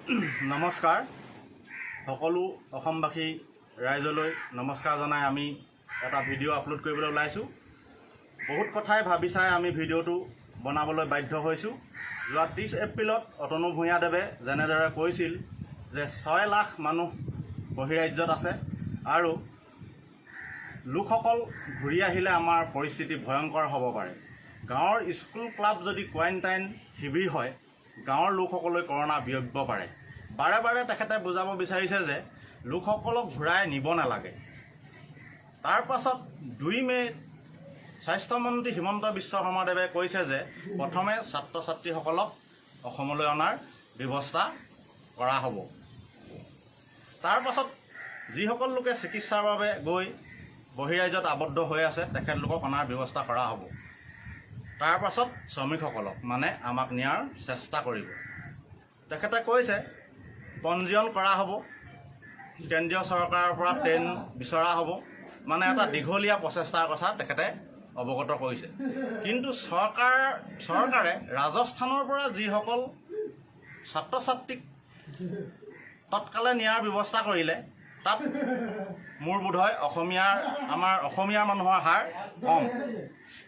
নমস্কাৰ সকলো অসমবাসী ৰাইজলৈ নমস্কাৰ জনাই আমি এটা ভিডিঅ' আপলোড কৰিবলৈ ওলাইছোঁ। বহুত কথাই ভাবি চাই আমি ভিডিঅ'টো বনাবলৈ বাধ্য হৈছোঁ। যোৱা 30 এপ্ৰিলত অতনু ভূঞাদেৱে যেনেদৰে কৈছিল যে 6 লাখ মানুহ বহিৰাজ্যত আছে আৰু লোকসকল ঘূৰি আহিলে আমাৰ পৰিস্থিতি ভয়ংকৰ হ'ব পাৰে। গাঁৱৰ স্কুল ক্লাব যদি কোৱাৰেণ্টাইন শিবিৰ হয়, গাঁৱৰ লোকসকললৈ কৰোণা বিয়পিব পাৰে। বাৰে বাৰে তেখেতে বুজাব বিচাৰিছে যে লোকসকলক ঘূৰাই নিব নালাগে। তাৰ পাছত 2 মে'ত স্বাস্থ্যমন্ত্ৰী হিমন্ত বিশ্ব শৰ্মাদেৱে কৈছে যে প্ৰথমে ছাত্ৰ ছাত্ৰীসকলক অসমলৈ অনাৰ ব্যৱস্থা কৰা হ'ব। তাৰ পাছত যিসকল লোকে চিকিৎসাৰ বাবে গৈ বহিৰাজ্যত আবদ্ধ হৈ আছে তেখেতলোকক অনাৰ ব্যৱস্থা কৰা হ'ব। তাৰ পাছত শ্ৰমিকসকলক মানে আমাক নিয়াৰ চেষ্টা কৰিব। তেখেতে কৈছে পঞ্জীয়ন কৰা হ'ব, কেন্দ্ৰীয় চৰকাৰৰ পৰা ট্ৰেইন বিচৰা হ'ব, মানে এটা দীঘলীয়া প্ৰচেষ্টাৰ কথা তেখেতে অৱগত কৰিছে। কিন্তু চৰকাৰে ৰাজস্থানৰ পৰা যিসকল ছাত্ৰ ছাত্ৰীক তৎকালে নিয়াৰ ব্যৱস্থা কৰিলে তাত মোৰ বোধহয় আমাৰ অসমীয়া মানুহৰ হাৰ কম,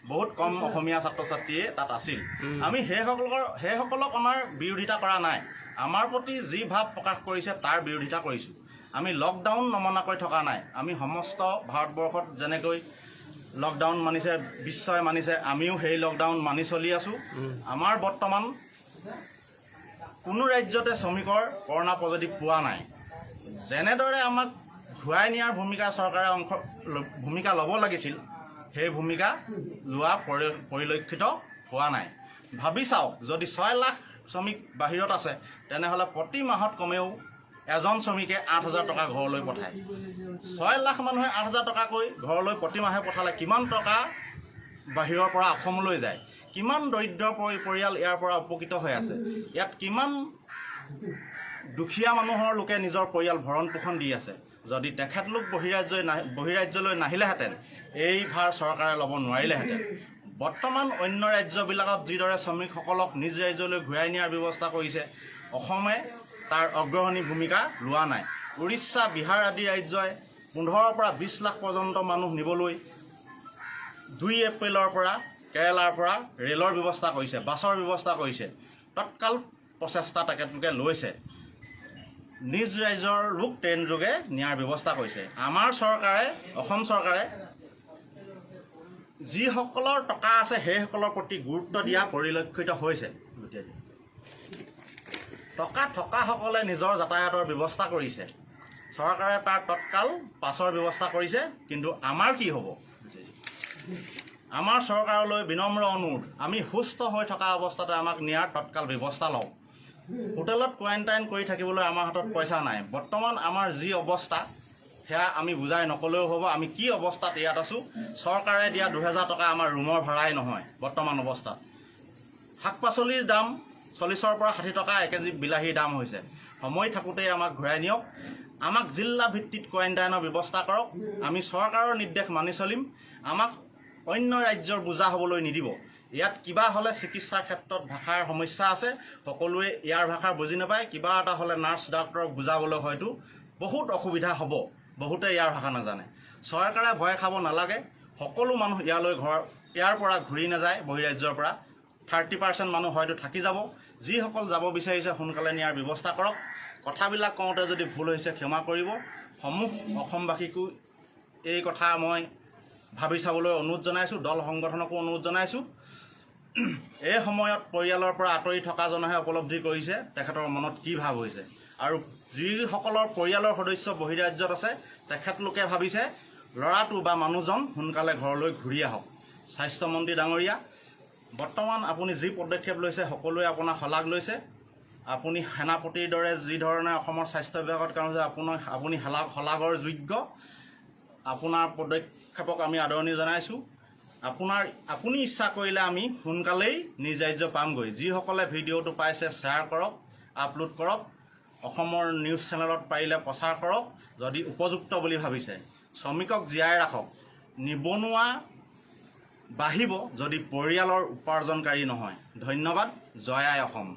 বহুত কম অসমীয়া ছাত্ৰ ছাত্ৰীয়ে তাত আছিল। আমি সেইসকলক আমাৰ বিৰোধিতা কৰা নাই। আমাৰ প্ৰতি যি ভাৱ প্ৰকাশ কৰিছে তাৰ বিৰোধিতা কৰিছোঁ। আমি লকডাউন নমনাকৈ থকা নাই। আমি সমস্ত ভাৰতবৰ্ষত যেনেকৈ লকডাউন মানিছে, বিশ্বই মানিছে, আমিও সেই লকডাউন মানি চলি আছোঁ। আমাৰ বৰ্তমান কোনো ৰাজ্যতে শ্ৰমিকৰ কৰোণা পজিটিভ পোৱা নাই। যেনেদৰে আমাক ঘূৰাই নিয়াৰ চৰকাৰে ভূমিকা ল'ব লাগিছিল, সেই ভূমিকা লোৱা পৰিলক্ষিত হোৱা নাই। ভাবি চাওক, যদি 6 লাখ শ্ৰমিক বাহিৰত আছে তেনেহ'লে প্ৰতি মাহত কমেও এজন শ্ৰমিকে 8,000 টকা ঘৰলৈ পঠায়। 6 লাখ মানুহে 8,000 টকাকৈ ঘৰলৈ প্ৰতিমাহে পঠালে কিমান টকা বাহিৰৰ পৰা অসমলৈ যায়? কিমান দৰিদ্ৰ পৰিয়াল ইয়াৰ পৰা উপকৃত হৈ আছে? ইয়াত কিমান দুখীয়া মানুহৰ লোকে নিজৰ পৰিয়াল ভৰণ পোষণ দি আছে? যদি তেখেতলোক বহিৰাজ্যলৈ নাহিলেহেঁতেন এই ভাৰ চৰকাৰে ল'ব নোৱাৰিলেহেঁতেন। বৰ্তমান অন্য ৰাজ্যবিলাকত যিদৰে শ্ৰমিকসকলক নিজ ৰাজ্যলৈ ঘূৰাই নিয়াৰ ব্যৱস্থা কৰিছে, অসমে তাৰ অগ্ৰণী ভূমিকা লোৱা নাই। উৰিষ্যা, বিহাৰ আদি ৰাজ্যই 15 পৰা 20 লাখ পৰ্যন্ত মানুহ নিবলৈ 2 এপ্ৰিলৰ পৰা কেৰালাৰ পৰা ৰেলৰ ব্যৱস্থা কৰিছে, বাছৰ ব্যৱস্থা কৰিছে। তৎকাল প্ৰচেষ্টা তেখেতলোকে লৈছে। নিজ ৰাজ্যৰ লোক ট্ৰেইন যোগে নিয়াৰ ব্যৱস্থা কৰিছে। আমাৰ চৰকাৰে, অসম চৰকাৰে যিসকলৰ টকা আছে সেইসকলৰ প্ৰতি গুৰুত্ব দিয়া পৰিলক্ষিত হৈছে। টকা থকাসকলে নিজৰ যাতায়াতৰ ব্যৱস্থা কৰিছে, চৰকাৰে তাৰ তৎকাল পাছৰ ব্যৱস্থা কৰিছে। কিন্তু আমাৰ কি হ'ব? আমাৰ চৰকাৰলৈ বিনম্ৰ অনুৰোধ, আমি সুস্থ হৈ থকা অৱস্থাতে আমাক নিয়াৰ তৎকাল ব্যৱস্থা লওক। হোটেলত কোৱাৰেণ্টাইন কৰি থাকিবলৈ আমাৰ হাতত পইচা নাই। বৰ্তমান আমাৰ যি অৱস্থা সেয়া আমি বুজাই নক'লেও হ'ব। আমি কি অৱস্থাত ইয়াত আছোঁ? চৰকাৰে দিয়া 2,000 টকা আমাৰ ৰুমৰ ভাড়াই নহয় বৰ্তমান অৱস্থাত। শাক পাচলিৰ দাম 40ৰ পৰা 60 টকা 1 কেজি বিলাহীৰ দাম হৈছে। সময় থাকোঁতেই আমাক ঘূৰাই নিয়ক। আমাক জিলা ভিত্তিত কোৱাৰেণ্টাইনৰ ব্যৱস্থা কৰক। আমি চৰকাৰৰ নিৰ্দেশ মানি চলিম। আমাক অন্য ৰাজ্যৰ বোজা হ'বলৈ নিদিব। ইয়াত কিবা হ'লে চিকিৎসাৰ ক্ষেত্ৰত ভাষাৰ সমস্যা আছে, সকলোৱে ইয়াৰ ভাষা বুজি নাপায়। কিবা এটা হ'লে নাৰ্ছ ডাক্তৰক বুজাবলৈ হয়তো বহুত অসুবিধা হ'ব, বহুতে ইয়াৰ ভাষা নাজানে। চৰকাৰে ভয় খাব নালাগে। সকলো মানুহ ইয়াৰ পৰা ঘূৰি নাযায়। বহিৰাজ্যৰ পৰা 30% মানুহ হয়তো থাকি যাব। যিসকল যাব বিচাৰিছে সোনকালে নিয়াৰ ব্যৱস্থা কৰক। কথাবিলাক কওঁতে যদি ভুল হৈছে ক্ষমা কৰিব। সমূহ অসমবাসীকো এই কথা মই ভাবি চাবলৈ অনুৰোধ জনাইছোঁ। দল সংগঠনকো অনুৰোধ জনাইছোঁ। এই সময়ত পৰিয়ালৰ পৰা আঁতৰি থকাজনেহে উপলব্ধি কৰিছে তেখেতৰ মনত কি ভাৱ হৈছে। আৰু যিসকলৰ পৰিয়ালৰ সদস্য বহিৰাজ্যত আছে তেখেতলোকে ভাবিছে ল'ৰাটো বা মানুহজন সোনকালে ঘৰলৈ ঘূৰি আহক। স্বাস্থ্যমন্ত্ৰী ডাঙৰীয়া, বৰ্তমান আপুনি যি পদক্ষেপ লৈছে সকলোৱে আপোনাক শলাগ লৈছে। আপুনি সেনাপতিৰ দৰে যিধৰণে অসমৰ স্বাস্থ্য বিভাগত কাম কৰিছে আপুনি শলাগৰ যোগ্য। আপোনাৰ পদক্ষেপক আমি আদৰণি জনাইছোঁ। আপুনি ইচ্ছা কৰিলে আমি সোনকালেই নিজ ৰাজ্য পামগৈ। যিসকলে ভিডিঅ'টো পাইছে শ্বেয়াৰ কৰক, আপলোড কৰক। অসমৰ নিউজ চেনেলত পাৰিলে প্ৰচাৰ কৰক যদি উপযুক্ত বুলি ভাবিছে। শ্ৰমিকক জীয়াই ৰাখক। নিবনুৱা বাঢ়িব যদি পৰিয়ালৰ উপাৰ্জনকাৰী নহয়। ধন্যবাদ। জয় আই অসম।